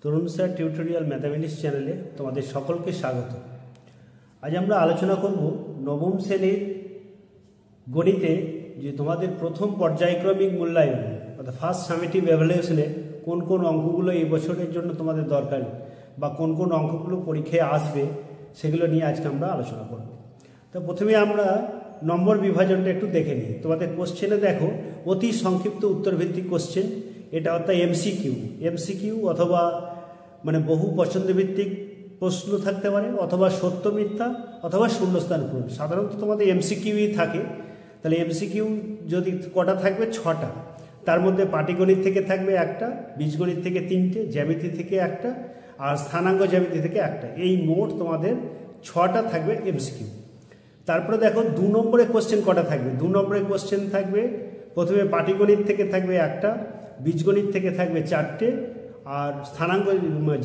তরুণ sir tutorial mathematics চ্যানেলে তোমাদের সকলকে স্বাগত। আজ আমরা আলোচনা করব নবম শ্রেণীর গণিতে যে তোমাদের প্রথম পর্যায়ক্রমিক মূল্যায়ন অর্থাৎ ফার্স্ট সামেটিভ এভালুয়েশনে কোন কোন অঙ্কগুলো এই বছরের জন্য তোমাদের দরকারি বা কোন কোন অঙ্কগুলো পরীক্ষায় আসবে সেগুলো নিয়ে আজকে আমরা আলোচনা করব। তো প্রথমে আমরা নম্বর বিভাজনটা একটু দেখে নিই। তোমাদের কোশ্চেনে দেখো অতি সংক্ষিপ্ত উত্তরভিত্তিক কোশ্চেন, এটা অর্থাৎ এমসিকিউ অথবা মানে বহু পছন্দভিত্তিক প্রশ্ন থাকতে পারে, অথবা সত্য মিথ্যা অথবা শূন্যস্থান পূরণ। সাধারণত তোমাদের এমসিকিউই থাকে। তাহলে এমসিকিউ যদি কটা থাকবে? 6টা। তার মধ্যে পাটিগণিত থেকে থাকবে একটা, বীজগণিত থেকে 3টে, জ্যামিতি থেকে একটা আর স্থানাঙ্ক জ্যামিতি থেকে একটা। এই মোট তোমাদের 6টা থাকবে এমসিকিউ। তারপরে দেখো 2 নম্বরের কোশ্চেন কটা থাকবে? 2 নম্বরের কোশ্চেন থাকবে প্রথমে পাটিগণিত থেকে থাকবে একটা, বীজগণিত থেকে থাকবে 4টে আর স্থানাঙ্ক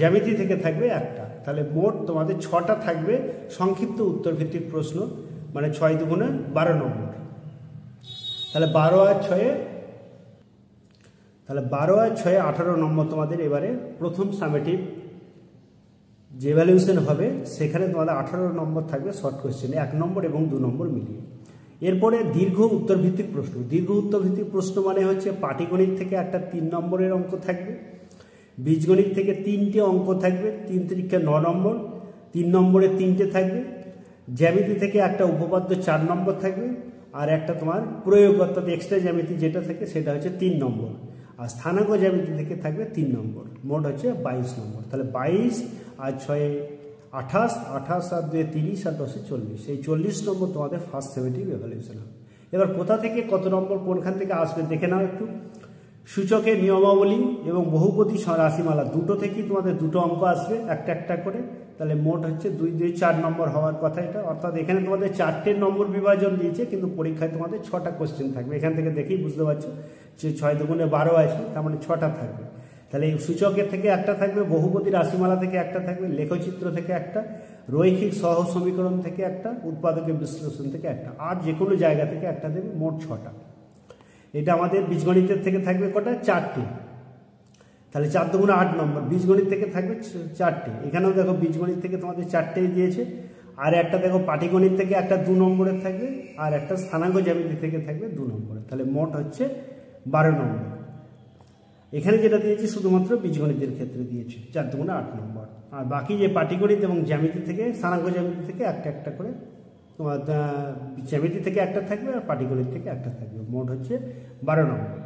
জ্যামিতি থেকে থাকবে একটা। তাহলে মোট তোমাদের 6টা থাকবে সংক্ষিপ্ত উত্তরভিত্তিক প্রশ্ন, মানে 6 দুগুণে 12 নম্বর। তাহলে 12 আর 6 18 নম্বর তোমাদের এবারে প্রথম সামেটিভ যে ভ্যালুয়েশন হবে সেখানে তোমাদের 18 নম্বর থাকবে শর্ট কোশ্চেনে, 1 নম্বর এবং 2 নম্বর মিলিয়ে। এরপরে দীর্ঘ উত্তরভিত্তিক প্রশ্ন। দীর্ঘ উত্তরভিত্তিক প্রশ্ন মানে হচ্ছে পাটিগণিত থেকে একটা 3 নম্বরের অঙ্ক থাকবে, বীজগণিত থেকে 3টে অঙ্ক থাকবে, 3 তিরিক্ষা 9 নম্বর, 3 নম্বরে 3টে থাকবে, জ্যামিতি থেকে একটা উপপাদ্য 4 নম্বর থাকবে আর একটা তোমার প্রয়োগ অর্থাৎ এক্সট্রা জ্যামিতি যেটা থাকে সেটা হচ্ছে 3 নম্বর, আর স্থানাঙ্ক জ্যামিতি থেকে থাকবে 3 নম্বর। মোট হচ্ছে 22 নম্বর। তাহলে 22 আর 6 28, 28 আর 2 30 আর 10 40, এই 40 নম্বর তোমাদের ফার্স্ট সামেটিভ এভালুয়েশন হবে। এবার কোথা থেকে কত নম্বর কোনখান থেকে আসবে দেখে নাও একটু। সূচকের নিয়মাবলী এবং বহুপদী রাশিমালা দুটো থেকেই তোমাদের 2টো অঙ্ক আসবে একটা একটা করে। তাহলে মোট হচ্ছে 2 2 4 নম্বর হওয়ার কথা এটা। অর্থাৎ এখানে তোমাদের 4টে নম্বর বিভাজন দিয়েছে, কিন্তু পরীক্ষায় তোমাদের 6টা কোশ্চেন থাকবে। এখান থেকে দেখেই বুঝতে পারছো যে 6 দুগুণে 12 আছে, তার মানে 6টা থাকবে। তাহলে এই সূচকের থেকে একটা থাকবে, বহুপদী রাশিমালা থেকে একটা থাকবে, লেখচিত্র থেকে একটা, রৈখিক সহ সমীকরণ থেকে একটা, উৎপাদকের বিশ্লেষণ থেকে একটা, আর যে কোনো জায়গা থেকে একটা দেবে। মোট 6টা। এটা আমাদের বীজগণিতের থেকে থাকবে কটা? 4টে। তাহলে 4 দুগুণে 8 নম্বর। বীজগণিত থেকে থাকবে 4টে। এখানেও দেখো বীজগণিত থেকে তোমাদের 4টেই দিয়েছে, আর একটা দেখো পাটিগণিত থেকে একটা 2 নম্বরের থাকবে, আর একটা স্থানাঙ্ক জ্যামিতি থেকে থাকবে 2 নম্বরের। তাহলে মোট হচ্ছে 12 নম্বর। এখানে যেটা দিয়েছে শুধুমাত্র বীজগণিতের ক্ষেত্রে দিয়েছে 4 দুগুণে 8 নম্বর, আর বাকি যে পাটিগণিত এবং জ্যামিতি থেকে স্থানাঙ্ক জ্যামিতি থেকে একটা একটা করে তোমার জ্যামিতি থেকে একটা থাকবে আর পাটিগণিত থেকে একটা থাকবে। মোট হচ্ছে 12 নম্বর।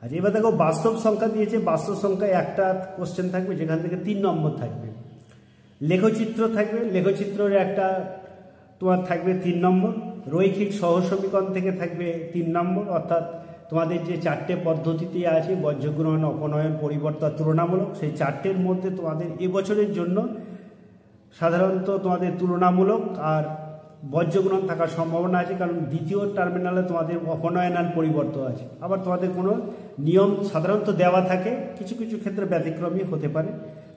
আচ্ছা, এবার দেখো বাস্তব সংখ্যা দিয়েছে। বাস্তব সংখ্যায় একটা কোশ্চেন থাকবে যেখান থেকে 3 নম্বর থাকবে। লেখচিত্র থাকবে, লেখচিত্রের একটা তোমার থাকবে 3 নম্বর। রৈখিক সহ সমীকরণ থেকে থাকবে 3 নম্বর। অর্থাৎ তোমাদের যে 4টে পদ্ধতিতে আছে বর্জ্যগ্রহণ, অপনয়ন, পরিবর্তন, তুলনামূলক, সেই 4টের মধ্যে তোমাদের এবছরের জন্য সাধারণত তোমাদের তুলনামূলক আর বর্জ্যগ্রহণ থাকার সম্ভাবনা আছে, কারণ দ্বিতীয় টার্মিনালে তোমাদের অপনয়ন আর পরিবর্তন আছে। আবার তোমাদের কোনো নিয়ম সাধারণত দেওয়া থাকে, কিছু কিছু ক্ষেত্রে ব্যতিক্রমী হতে পারে,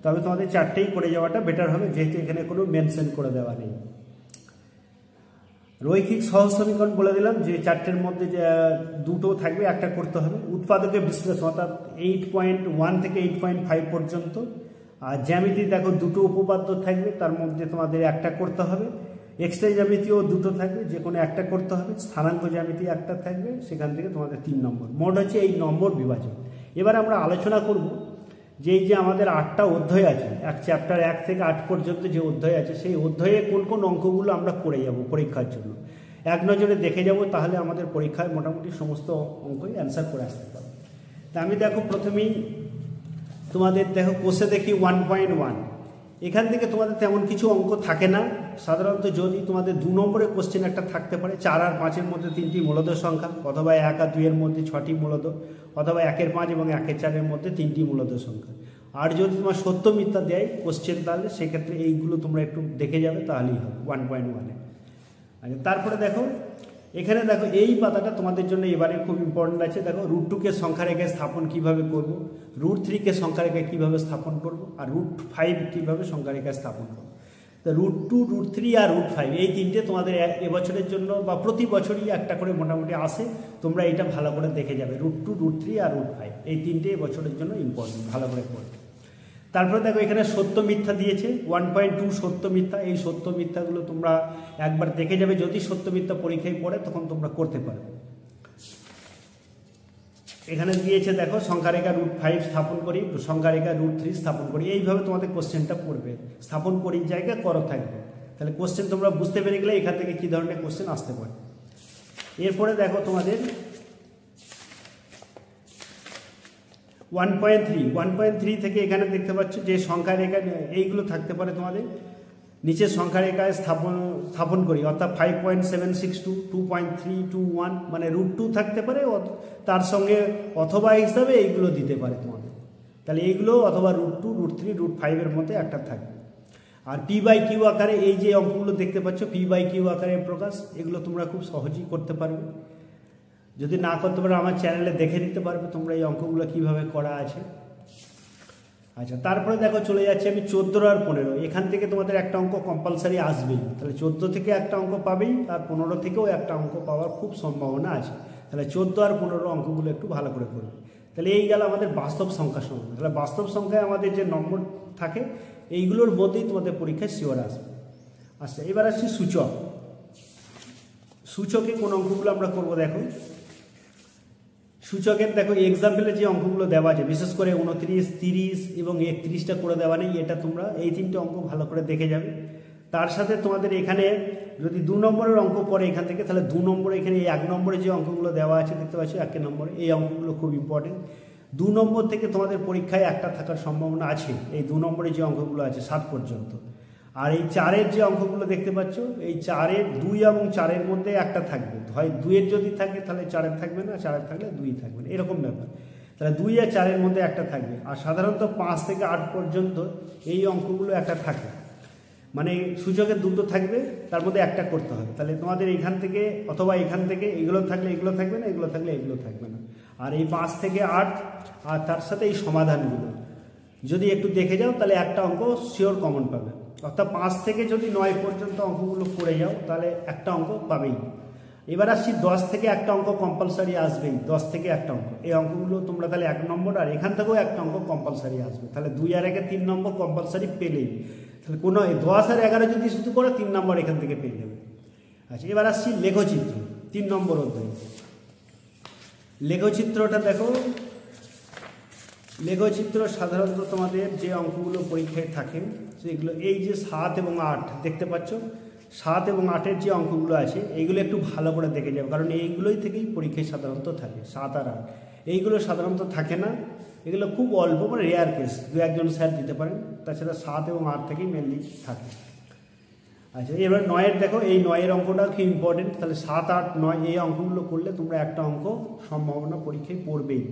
তবে তোমাদের 4টেই করে যাওয়াটা বেটার হবে, যেহেতু এখানে কোনো মেনশন করে দেওয়া নেই। রৈখিক সহ সমীকরণ বলে দিলাম যে 4টের মধ্যে যে 2টো থাকবে, একটা করতে হবে। উৎপাদকের বিশ্লেষণ অর্থাৎ 8.1 থেকে 8.5 পর্যন্ত। আর জ্যামিতি দেখো 2টো উপপাদ্য থাকবে, তার মধ্যে তোমাদের একটা করতে হবে। এক্সট্রা জ্যামিতিও 2টো থাকবে, যে কোনো একটা করতে হবে। স্থানাঙ্ক জ্যামিতি একটা থাকবে, সেখান থেকে তোমাদের 3 নম্বর। মোট হচ্ছে এই নম্বর বিভাজন। এবার আমরা আলোচনা করব যে এই যে আমাদের 8টা অধ্যায় আছে, এক চ্যাপ্টার 1 থেকে 8 পর্যন্ত যে অধ্যায় আছে, সেই অধ্যায়ে কোন কোন অঙ্কগুলো আমরা করে যাব পরীক্ষার জন্য। এক নজরে দেখে যাব, তাহলে আমাদের পরীক্ষায় মোটামুটি সমস্ত অঙ্কই অ্যান্সার করে আসতে পারবে। তা আমি দেখো প্রথমেই তোমাদের দেখো কোষে দেখি 1.1। এখান থেকে তোমাদের তেমন কিছু অঙ্ক থাকে না সাধারণত। যদি তোমাদের 2 নম্বরের কোশ্চেন একটা থাকতে পারে, 4 আর 5-এর মধ্যে 3টি মূলদ সংখ্যা, অথবা 1 আর 2-এর মধ্যে 6টি মূলদ, অথবা 1-এর 5 এবং 1-এর 4-এর মধ্যে 3টি মূলদ সংখ্যা। আর যদি তোমার সত্য মিথ্যা দেয় কোশ্চেন, তাহলে সেক্ষেত্রে এইগুলো তোমরা একটু দেখে যাবে, তাহলেই হবে 1.1-এ। আচ্ছা, তারপরে দেখো এখানে দেখো এই পাতাটা তোমাদের জন্য এবারে খুব ইম্পর্টেন্ট আছে। দেখো √2-কে সংখ্যা রেখে স্থাপন কিভাবে করব, √3-কে সংখ্যা রেখে কীভাবে স্থাপন করব, আর √5 কীভাবে সংখ্যা রেখে স্থাপন করব। তো √2, √3 আর √5 এই 3টে তোমাদের এবছরের জন্য বা প্রতি বছরই একটা করে মোটামুটি আসে। তোমরা এটা ভালো করে দেখে যাবে। √2, √3 আর √5 এই 3টে এবছরের জন্য ইম্পর্টেন্ট, ভালো করে পড়বে। তারপরে দেখো এখানে সত্য মিথ্যা দিয়েছে 1.2 সত্য মিথ্যা। এই সত্য মিথ্যাগুলো তোমরা একবার দেখে যাবে, যদি সত্য মিথ্যা পরীক্ষায় পড়ে তখন তোমরা করতে পারবে। এখানে দিয়েছে দেখো সংখ্যারেখা √5 স্থাপন করি, সংখ্যারেখা √3 স্থাপন করি। এইভাবে তোমাদের কোশ্চেনটা পড়বে, স্থাপন করির জায়গায় করো থাকবে। তাহলে কোশ্চেন তোমরা বুঝতে পেরে গেলে এখান থেকে কী ধরনের কোশ্চেন আসতে পারে। এরপরে দেখো তোমাদের 1.3 থেকে এখানে দেখতে পাচ্ছ যে সংখ্যারেখা এইগুলো থাকতে পারে তোমাদের। নিচে সংখ্যারেখায় স্থাপন করি, অর্থাৎ 5.762, 2.321 মানে √2 থাকতে পারে, তার সঙ্গে অথবা হিসাবে এইগুলো দিতে পারে তোমাদের। তাহলে এইগুলো অথবা √2, √3, √5 এর মধ্যে একটা থাকবে। আর p/q আকারে এই যে অঙ্কগুলো দেখতে পাচ্ছ p/q আকারে প্রকাশ, এগুলো তোমরা খুব সহজেই করতে পারবে। যদি না করতে পারো আমার চ্যানেলে দেখে নিতে পারবে তোমরা এই অঙ্কগুলো কিভাবে করা আছে। আচ্ছা, তারপরে দেখো চলে যাচ্ছে আমি 14 আর 15। এখান থেকে তোমাদের একটা অঙ্ক কম্পালসারি আসবেই। তাহলে 14 থেকে একটা অঙ্ক পাবেই, আর 15 থেকেও একটা অঙ্ক পাওয়ার খুব সম্ভাবনা আছে। তাহলে 14 আর 15 অঙ্কগুলো একটু ভালো করে করবে। তাহলে এই গেল আমাদের বাস্তব সংখ্যা সংখ্যা। তাহলে বাস্তব সংখ্যায় আমাদের যে নম্বর থাকে এইগুলোর মধ্যেই তোমাদের পরীক্ষায় শিওর আসবে। আচ্ছা, এবার আসছি সূচক। সূচকে কোন অঙ্কগুলো আমরা করবো দেখো। সূচকের দেখো এক্সাম্পলের যে অঙ্কগুলো দেওয়া আছে, বিশেষ করে 29, 30 এবং 31টা করে দেওয়া নেই। এটা তোমরা এই 3টে অঙ্ক ভালো করে দেখে যাবে। তার সাথে তোমাদের এখানে যদি 2 নম্বরের অঙ্ক পড়ে এখান থেকে, তাহলে 2 নম্বরে এখানে এই 1 নম্বরে যে অঙ্কগুলো দেওয়া আছে দেখতে পাচ্ছ 1 নম্বরে, এই অঙ্কগুলো খুব ইম্পর্টেন্ট। 2 নম্বর থেকে তোমাদের পরীক্ষায় একটা থাকার সম্ভাবনা আছে, এই 2 নম্বরে যে অঙ্কগুলো আছে 7 পর্যন্ত। আর এই 4-এর যে অঙ্কগুলো দেখতে পাচ্ছ, এই 4-এর 2 এবং 4-এর মধ্যে একটা থাকবে। হয় 2-এর যদি থাকে তাহলে 4-এর থাকবে না, 4-এর থাকলে 2 থাকবে না, এরকম ব্যাপার। তাহলে 2 আর 4-এর মধ্যে একটা থাকবে। আর সাধারণত 5 থেকে 8 পর্যন্ত এই অঙ্কগুলো একটা থাকে, মানে সূচকের 2টো থাকবে, তার মধ্যে একটা করতে হবে। তাহলে তোমাদের এখান থেকে অথবা এখান থেকে এগুলো থাকলে এগুলো থাকবে না, এগুলো থাকলে এগুলো থাকবে না। আর এই 5 থেকে 8 আর তার সাথে এই সমাধানগুলো যদি একটু দেখে যাও তাহলে একটা অঙ্ক শিওর কমন পাবে। অর্থাৎ 5 থেকে যদি 9 পর্যন্ত অঙ্কগুলো করে যাও তাহলে একটা অঙ্ক পাবেই। এবার আসছি 10 থেকে একটা অঙ্ক কম্পালসারি আসবেই। 10 থেকে একটা অঙ্ক, এই অঙ্কগুলো তোমরা তাহলে 1 নম্বর, আর এখান থেকেও একটা অঙ্ক কম্পালসারি আসবে। তাহলে 2 আর 1-এ 3 নম্বর কম্পালসারি পেলেই। তাহলে কোনো 10 আর 11 যদি শুধু করো 3 নম্বর এখান থেকে পেয়ে যাবে। আচ্ছা, এবার আসছি লেখচিত্র, 3 নম্বর অধ্যায়। লেখচিত্রটা দেখো, লেখচিত্র সাধারণত তোমাদের যে অঙ্কগুলো পরীক্ষায় থাকে সেগুলো এই যে 7 এবং 8 দেখতে পাচ্ছ, 7 এবং 8-এর যে অঙ্কগুলো আছে এইগুলো একটু ভালো করে দেখে যাবে, কারণ এইগুলোই থেকেই পরীক্ষায় সাধারণত থাকে। 7 আর 8 এইগুলো সাধারণত থাকে না, এগুলো খুব অল্প, মানে রেয়ার কেস, 2-1 স্যার দিতে পারেন। তাছাড়া 7 এবং 8 থেকেই মেনলি থাকে। আচ্ছা, এবার 9-এর দেখো, এই 9-এর অঙ্কটা খুব ইম্পর্টেন্ট। তাহলে 7, 8, 9 এই অঙ্কগুলো করলে তোমরা একটা অঙ্ক সম্ভাবনা পরীক্ষায় পড়বেই।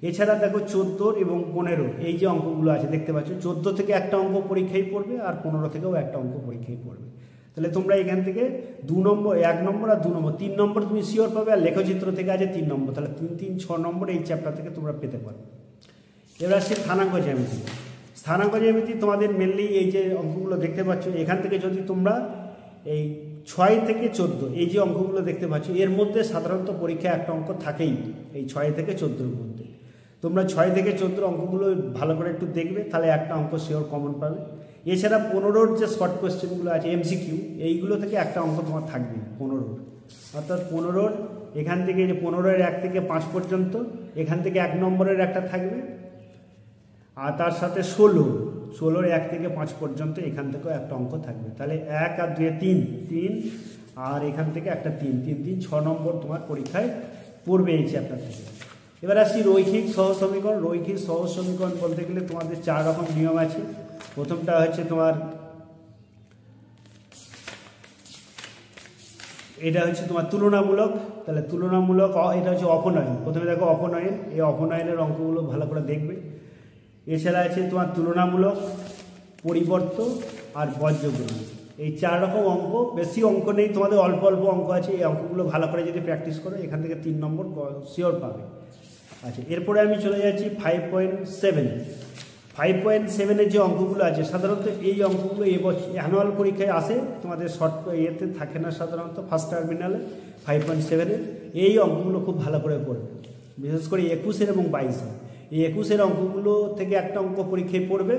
এছাড়া দেখো 14 এবং 15 এই যে অঙ্কগুলো আছে দেখতে পাচ্ছ, 14 থেকে একটা অঙ্ক পরীক্ষায় পড়বে, আর 15 থেকেও একটা অঙ্ক পরীক্ষায় পড়বে। তাহলে তোমরা এখান থেকে 2 নম্বর, 1 নম্বর আর 2 নম্বর, 3 নম্বর তুমি শিওর পাবে। আর লেখচিত্র থেকে আছে 3 নম্বর, তাহলে 3, 3, 6 নম্বর এই চ্যাপ্টার থেকে তোমরা পেতে পারো। এবার আসছে স্থানাঙ্ক জ্যামিতি। স্থানাঙ্ক জ্যামিতি তোমাদের মেনলি এই যে অঙ্কগুলো দেখতে পাচ্ছ, এখান থেকে যদি তোমরা এই 6 থেকে 14 এই যে অঙ্কগুলো দেখতে পাচ্ছ, এর মধ্যে সাধারণত পরীক্ষায় একটা অঙ্ক থাকেই, এই 6 থেকে 14-এর মধ্যে। তোমরা 6 থেকে 14 অঙ্কগুলো ভালো করে একটু দেখবে, তাহলে একটা অঙ্ক শিওর কমন পাবে। এছাড়া 15-র যে শর্ট কোয়েশ্চেনগুলো আছে MCQ, এইগুলো থেকে একটা অঙ্ক তোমার থাকবে 15-র। অর্থাৎ 15-র এখান থেকে যে 15-এর 1 থেকে 5 পর্যন্ত, এখান থেকে 1 নম্বরের একটা থাকবে। আর তার সাথে 16-র 1 থেকে 5 পর্যন্ত এখান থেকেও একটা অঙ্ক থাকবে। তাহলে 1 আর 2 3, আর এখান থেকে একটা 3, 3, 3, 6 নম্বর তোমার পরীক্ষায় পড়বে এই চ্যাপ্টার থেকে। এবার আসছি রৈখিক সহজ সমীকরণ। রৈখিক সহজ সমীকরণ বলতে গেলে তোমাদের 4 রকম নিয়ম আছে। প্রথমটা হচ্ছে তোমার, এটা হচ্ছে তোমার তুলনামূলক। তাহলে তুলনামূলক, এটা হচ্ছে অপনয়ন। প্রথমে দেখো অপনয়ন, এই অপনয়নের অঙ্কগুলো ভালো করে দেখবে। এছাড়া আছে তোমার তুলনামূলক, পরিবর্ত আর বজ্রগুণ। এই 4 রকম অঙ্ক, বেশি অঙ্ক নেই তোমাদের, অল্প অল্প অঙ্ক আছে। এই অঙ্কগুলো ভালো করে যদি প্র্যাকটিস করো এখান থেকে 3 নম্বর শিওর পাবে। আচ্ছা, এরপরে আমি চলে যাচ্ছি 5.7। 5.7-এর যে অঙ্কগুলো আছে সাধারণত এই অঙ্কগুলো এবছর অ্যানুয়াল পরীক্ষায় আসে, তোমাদের শর্ট ইয়েতে থাকে না সাধারণত, ফার্স্ট টার্মিনালে। 5.7-এর এই অঙ্কগুলো খুব ভালো করে পড়বে, বিশেষ করে 21-এর এবং 22-এর। এই 21-এর অঙ্কগুলো থেকে একটা অঙ্ক পরীক্ষায় পড়বে,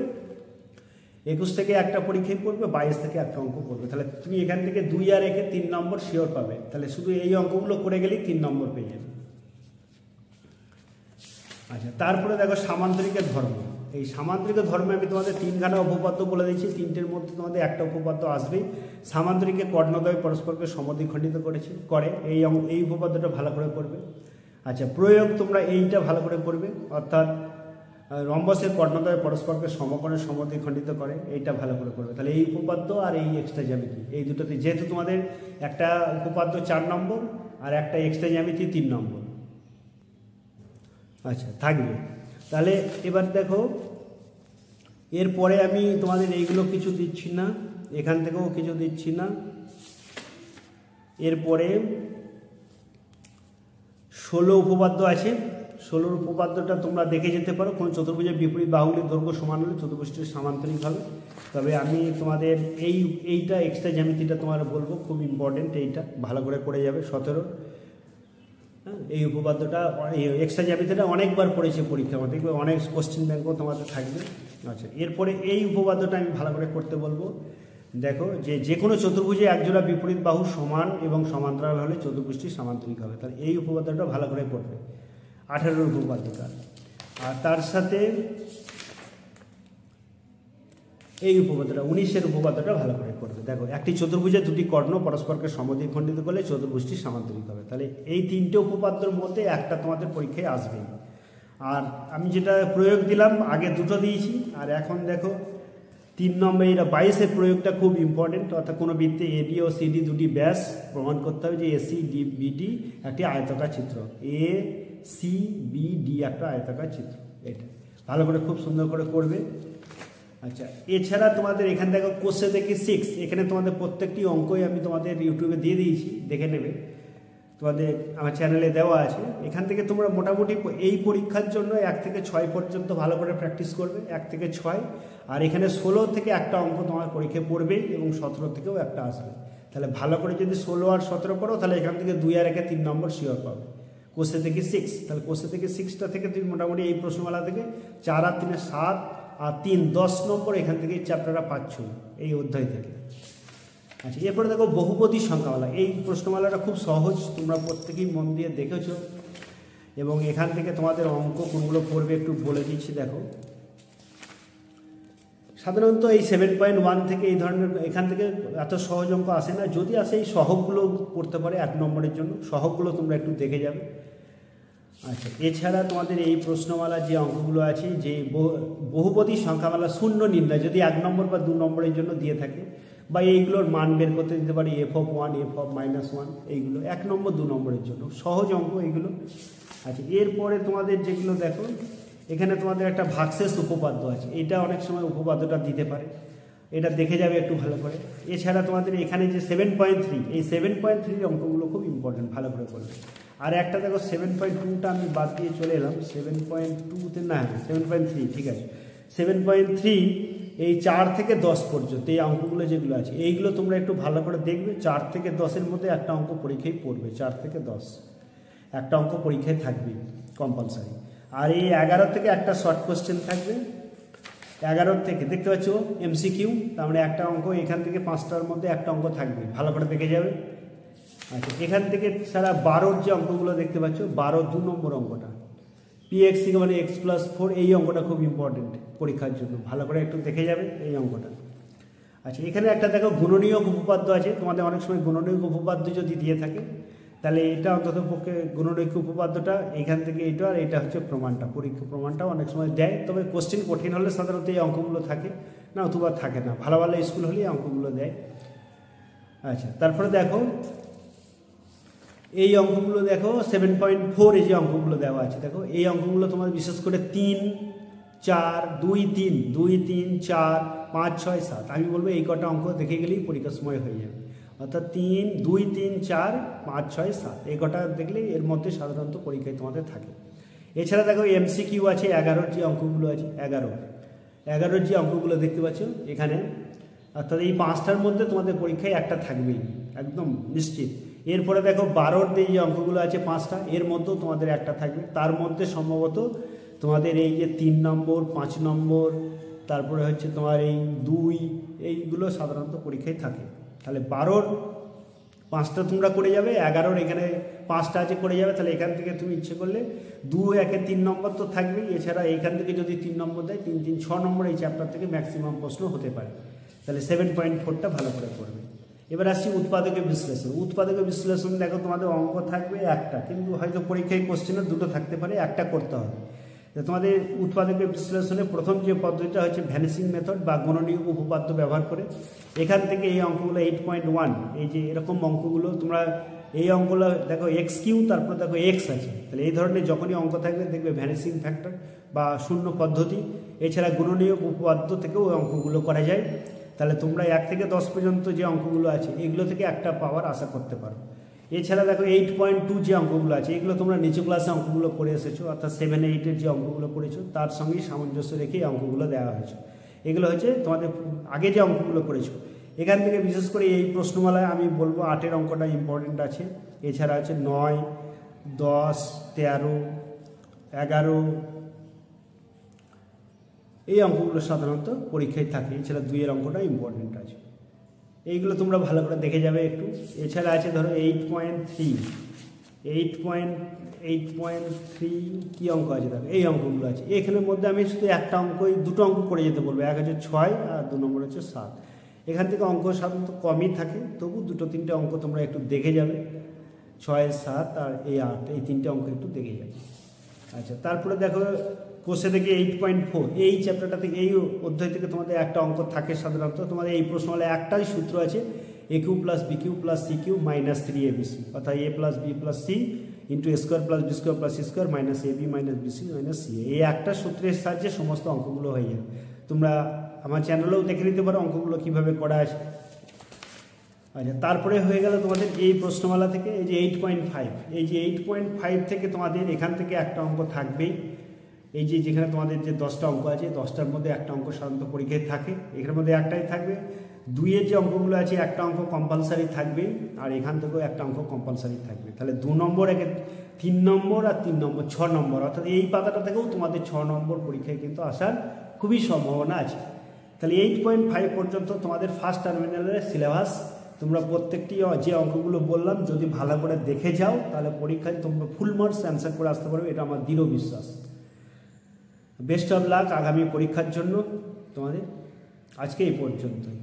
21 থেকে একটা পরীক্ষায় পড়বে, 22 থেকে একটা অঙ্ক পড়বে। তাহলে তুমি এখান থেকে 2 আর 1-এ 3 নম্বর শিওর পাবে। তাহলে শুধু এই অঙ্কগুলো করে গেলেই 3 নম্বর পেয়ে যাবে। আচ্ছা, তারপরে দেখো সামান্তরিকের ধর্ম। এই সামান্তরিকের ধর্মে আমি তোমাদের 3খানা উপপাদ্য বলে দিচ্ছি, 3টের মধ্যে তোমাদের একটা উপপাদ্য আসবেই। সামান্তরিকে কর্ণদ্বয় পরস্পরকে সমদ্বিখণ্ডিত করে এই উপপাদ্যটা ভালো করে করবে। আচ্ছা, প্রয়োগ তোমরা এইটা ভালো করে করবে, অর্থাৎ রম্বসের কর্ণদ্বয় পরস্পরকে সমকোণে সমদ্বিখণ্ডিত করে, এইটা ভালো করে করবে। তাহলে এই উপপাদ্য আর এই এক্সট্রা জ্যামিতি, এই দুটোতে যেহেতু তোমাদের একটা উপপাদ্য 4 নম্বর আর একটা এক্সট্রা জ্যামিতি 3 নম্বর আচ্ছা থাকবে। তাহলে এবার দেখো, এরপরে আমি তোমাদের এইগুলো কিছু দিচ্ছি না, এখান থেকেও কিছু দিচ্ছি না। এরপরে 16 উপপাদ্য আছে। 16 উপপাদ্যটা তোমরা দেখে যেতে পারো। কোনো চতুর্ভুজের বিপরীত বাহুগুলির দৈর্ঘ্য সমান হলে চতুর্ভুজটির সামান্তরিক হবে। তবে আমি তোমাদের এইটা এক্সট্রা জ্যামিতিটা তোমার বলবো, খুব ইম্পর্টেন্ট, এইটা ভালো করে যাবে। 17 এই উপপাদ্যটা এক্সট্রা জ্যামিতিটা অনেকবার পড়েছে পরীক্ষার মধ্যে, অনেক কোশ্চেন ব্যাংকও তোমাদের থাকবে। আচ্ছা, এরপরে এই উপপাদ্যটা আমি ভালো করে করতে বলবো। দেখো, যে কোনো চতুর্ভুজে একজোড়া বিপরীত বাহু সমান এবং সমান্তরাল হলে চতুর্ভুজটি সামান্তরিক হবে। তাহলে এই উপপাদ্যটা ভালো করে করবে, 18 উপপাদ্যটা। আর তার সাথে এই উপপাদ্যটা 19 উপপাদ্যটা ভালো করে করবে। দেখো, একটি চতুর্ভুজের দুটি কর্ণ পরস্পরকে সমদ্বিখণ্ডিত করলে চতুর্ভুজটি সামান্তরিক হবে। তাহলে এই 3টে উপপাদ্যের মধ্যে একটা তোমাদের পরীক্ষায় আসবেই। আর আমি যেটা প্রয়োগ দিলাম, আগে দুটো দিয়েছি, আর এখন দেখো 3 নম্বর এটা 22-এর প্রয়োগটা খুব ইম্পর্টেন্ট। অর্থাৎ কোনো বৃত্তে এবি ও সিডি দুটি ব্যাস প্রমাণ করতে হবে যে এসি বিডি একটি আয়তাকার চিত্র, এ সি বি ডি একটা আয়তাকার চিত্র। এটা ভালো করে খুব সুন্দর করে করবে। আচ্ছা, এছাড়া তোমাদের এখানে দেখো কোষে দেখি 6, এখানে তোমাদের প্রত্যেকটি অঙ্কই আমি তোমাদের ইউটিউবে দিয়ে দিয়েছি, দেখে নেবে, তোমাদের আমার চ্যানেলে দেওয়া আছে। এখান থেকে তোমরা মোটামুটি এই পরীক্ষার জন্য 1 থেকে 6 পর্যন্ত ভালো করে প্র্যাকটিস করবে, 1 থেকে 6। আর এখানে 16 থেকে একটা অঙ্ক তোমার পরীক্ষায় পড়বে এবং 17 থেকেও একটা আসবে। তাহলে ভালো করে যদি 16 আর 17 করো, তাহলে এখান থেকে 2 আর 1-এ 3 নম্বর শিওর পাবে। কোষে থেকে 6, তাহলে কোষে থেকে 6টা থেকে তুমি মোটামুটি এই প্রশ্নমালা থেকে 4 আর 3-এ 7 আর 3 10 নম্বর এখান থেকে চ্যাপ্টারটা পাচ্ছ এই অধ্যায় থেকে। আচ্ছা, এরপরে দেখো বহুপদী সংখ্যামালা। এই প্রশ্নমালাটা খুব সহজ, তোমরা প্রত্যেকেই মন দিয়ে দেখেছো, এবং এখান থেকে তোমাদের অঙ্ক কোনগুলো পড়বে একটু বলে দিচ্ছি। দেখো, সাধারণত এই 7.1 থেকে এই ধরনের এখান থেকে এত সহজ অঙ্ক আসে না, যদি আসে এই সহগগুলো পড়তে পারে 1 নম্বরের জন্য, সহগগুলো তোমরা একটু দেখে যাবে। আচ্ছা, এছাড়া তোমাদের এই প্রশ্নমালার যে অঙ্কগুলো আছে, যে বহুপদী সংখ্যামালা শূন্য নির্ণয় যদি 1 নম্বর বা 2 নম্বরের জন্য দিয়ে থাকে, বা এইগুলোর মান বের করতে দিতে পারি, f(1), f(-1), এইগুলো 1 নম্বর 2 নম্বরের জন্য সহজ অঙ্ক এইগুলো। আচ্ছা, এরপরে তোমাদের যেগুলো দেখো, এখানে তোমাদের একটা ভাগশেষ উপপাদ্য আছে, এটা অনেক সময় উপপাদ্যটা দিতে পারে, এটা দেখে যাবে একটু ভালো করে। এছাড়া তোমাদের এখানে যে 7.3, এই 7.3 অঙ্কগুলো খুব ইম্পর্টেন্ট, ভালো করে করবে। আর একটা দেখো 7.2টা আমি বাদ দিয়ে চলে এলাম, 7.2তে না, 7.3, ঠিক আছে। 7.3 এই 4 থেকে 10 পর্যন্ত এই অঙ্কগুলো যেগুলো আছে, এইগুলো তোমরা একটু ভালো করে দেখবে। 4 থেকে 10-এর মধ্যে একটা অঙ্ক পরীক্ষায় পড়বে, 4 থেকে 10 একটা অঙ্ক পরীক্ষায় থাকবে কম্পালসারি। আর এই 11 থেকে একটা শর্ট কোশ্চেন থাকবে, 11 থেকে দেখতে পাচ্ছ MCQ, তার মানে একটা অঙ্ক এখান থেকে 5টার মধ্যে একটা অঙ্ক থাকবে, ভালো করে দেখে যাবে। আচ্ছা, এখান থেকে সারা 12-র যে অঙ্কগুলো দেখতে পাচ্ছ, 12 2 নম্বর অঙ্কটা, px মানে x+4, এই অঙ্কটা খুব ইম্পর্টেন্ট পরীক্ষার জন্য, ভালো করে একটু দেখে যাবে এই অঙ্কটা। আচ্ছা, এখানে একটা দেখো গুণনীয়ক উপপাদ্য আছে, তোমাদের অনেক সময় গুণনীয়ক উপপাদ্য যদি দিয়ে থাকে, তাহলে এটা অন্তত পক্ষে গুণনীয়ক উপপাদ্যটা এখান থেকে এইটা, আর এটা হচ্ছে প্রমাণটা, পরীক্ষা প্রমাণটাও অনেক সময় দেয়। তবে কোশ্চেন কঠিন হলে সাধারণত এই অঙ্কগুলো থাকে না, অথবা থাকে না, ভালো ভালো স্কুল হলে এই অঙ্কগুলো দেয়। আচ্ছা, তারপরে দেখো এই অঙ্কগুলো দেখো 7.4 এই যে অঙ্কগুলো দেওয়া আছে, দেখো এই অঙ্কগুলো তোমার বিশেষ করে 3, 4, 2, 3, 2, 3, 4, 5, 6, 7, আমি বলবো এই কটা অঙ্ক দেখে গেলেই পরীক্ষার সময় হয়ে যাবে। অর্থাৎ 3, 2, 3, 4, 5, 6, 7 এই কটা দেখলেই এর মধ্যে সাধারণত পরীক্ষায় তোমাদের থাকে। এছাড়া দেখো MCQ আছে 11-র যে অঙ্কগুলো আছে, 11-র যে অঙ্কগুলো দেখতে পাচ্ছ এখানে, অর্থাৎ এই 5টার মধ্যে তোমাদের পরীক্ষায় একটা থাকবেই, একদম নিশ্চিত। এরপরে দেখো 12-র যে অঙ্কগুলো আছে 5টা, এর মধ্যেও তোমাদের একটা থাকবে। তার মধ্যে সম্ভবত তোমাদের এই যে 3 নম্বর, 5 নম্বর, তারপরে হচ্ছে তোমার এই 2 এইগুলো সাধারণত পরীক্ষায় থাকে। তাহলে 12-র 5টা তোমরা করে যাবে, 11-র এখানে 5টা আছে করে যাবে। তাহলে এখান থেকে তুমি ইচ্ছে করলে 2 একে 3 নম্বর তো থাকবেই, এছাড়া এখান থেকে যদি 3 নম্বর দেয় 3 3 6 নম্বর এই চ্যাপ্টার থেকে ম্যাক্সিমাম প্রশ্ন হতে পারে। তাহলে 7.4টা ভালো করে করবে। এবার আসছি উৎপাদকের বিশ্লেষণ। উৎপাদকের বিশ্লেষণ দেখো তোমাদের অঙ্ক থাকবে একটা, কিন্তু হয়তো পরীক্ষায় কোশ্চেনে দুটো থাকতে পারে, একটা করতে হবে। তোমাদের উৎপাদকের বিশ্লেষণে প্রথম যে পদ্ধতিটা হচ্ছে ভ্যানিসিং মেথড বা গণনীয় উপপাদ্য ব্যবহার করে। এখান থেকে এই অঙ্কগুলো 8.1 এই যে এরকম অঙ্কগুলো তোমরা এই অঙ্কগুলো দেখো এক্স কিউ, তারপর দেখো এক্স আছে। তাহলে এই ধরনের যখনই অঙ্ক থাকবে দেখবে ভ্যানিসিং ফ্যাক্টর বা শূন্য পদ্ধতি, এছাড়া গণনীয় উপপাদ্য থেকেও ওই অঙ্কগুলো করা যায়। তাহলে তোমরা 1 থেকে 10 পর্যন্ত যে অঙ্কগুলো আছে এগুলো থেকে একটা পাওয়ার আশা করতে পারো। এছাড়া দেখো 8.2 যে অঙ্কগুলো আছে এগুলো তোমরা নিচু ক্লাসে অঙ্কগুলো করে এসেছো, অর্থাৎ 7 8-এর যে অঙ্কগুলো করেছো তার সঙ্গেই সামঞ্জস্য রেখে এই অঙ্কগুলো দেওয়া হয়েছে। এগুলো হচ্ছে তোমাদের আগে যে অঙ্কগুলো করেছো এখান থেকে বিশেষ করে এই প্রশ্নমালায় আমি বলবো 8-এর অঙ্কটা ইম্পর্টেন্ট আছে। এছাড়া আছে 9, 10, 13, 11 এই অঙ্কগুলো সাধারণত পরীক্ষায় থাকে। এছাড়া 2-এর অঙ্কটা ইম্পর্টেন্ট আছে, এইগুলো তোমরা ভালো করে দেখে যাবে একটু। এছাড়া আছে ধরো 8.3 কী অঙ্ক আছে দেখো এই অঙ্কগুলো আছে। এখানের মধ্যে আমি শুধু একটা অঙ্কই, দুটো অঙ্ক করে যেতে বলবো, এক হচ্ছে 6 আর 2 নম্বর হচ্ছে 7। এখান থেকে অঙ্ক সাধারণত কমই থাকে, তবু 2-3টে অঙ্ক তোমরা একটু দেখে যাবে, 6, 7 আর এই 8 এই 3টে অঙ্ক একটু দেখে যাবে। আচ্ছা, তারপরে দেখো কোষে থেকে 8.4 এই চ্যাপ্টারটা থেকে এই অধ্যায় থেকে তোমাদের একটা অঙ্ক থাকে সাধারণত। তোমাদের এই প্রশ্নমালায় একটাই সূত্র আছে, a Q plus B Q plus C Q minus 3abc, অর্থাৎ a plus B plus C into A square plus B square plus C square minus A B minus BC minus C. এই একটা সূত্রের সাহায্যে সমস্ত অঙ্কগুলো হয়ে যাবে। তোমরা আমার চ্যানেলেও দেখে নিতে পারো অঙ্কগুলো কীভাবে করা আছে। আচ্ছা, তারপরে হয়ে গেল তোমাদের এই প্রশ্নমালা থেকে এই যে 8.5, এই যে 8.5 থেকে তোমাদের এখান থেকে একটা অঙ্ক থাকবেই। এই যে যেখানে তোমাদের যে 10টা অঙ্ক আছে 10টার মধ্যে একটা অঙ্ক সাধারণত পরীক্ষায় থাকে, এখানের মধ্যে একটাই থাকবে। 2-এর যে অঙ্কগুলো আছে একটা অঙ্ক কম্পালসারি থাকবেই, আর এখান থেকেও একটা অঙ্ক কম্পালসারি থাকবে। তাহলে 2 নম্বর, 3 নম্বর আর 3 নম্বর 6 নম্বর, অর্থাৎ এই পাতাটা থেকেও তোমাদের 6 নম্বর পরীক্ষায় কিন্তু আসার খুবই সম্ভাবনা আছে। তাহলে 8.5 পর্যন্ত তোমাদের ফার্স্ট টার্মিনালের সিলেবাস। তোমরা প্রত্যেকটি যে অঙ্কগুলো বললাম যদি ভালো করে দেখে যাও তাহলে পরীক্ষায় তোমরা ফুল মার্কস অ্যান্সার করে আসতে পারবে, এটা আমার দৃঢ় বিশ্বাস। বেস্ট অফ লাক আগামী পরীক্ষার জন্য তোমাদের। আজকে এই পর্যন্তই।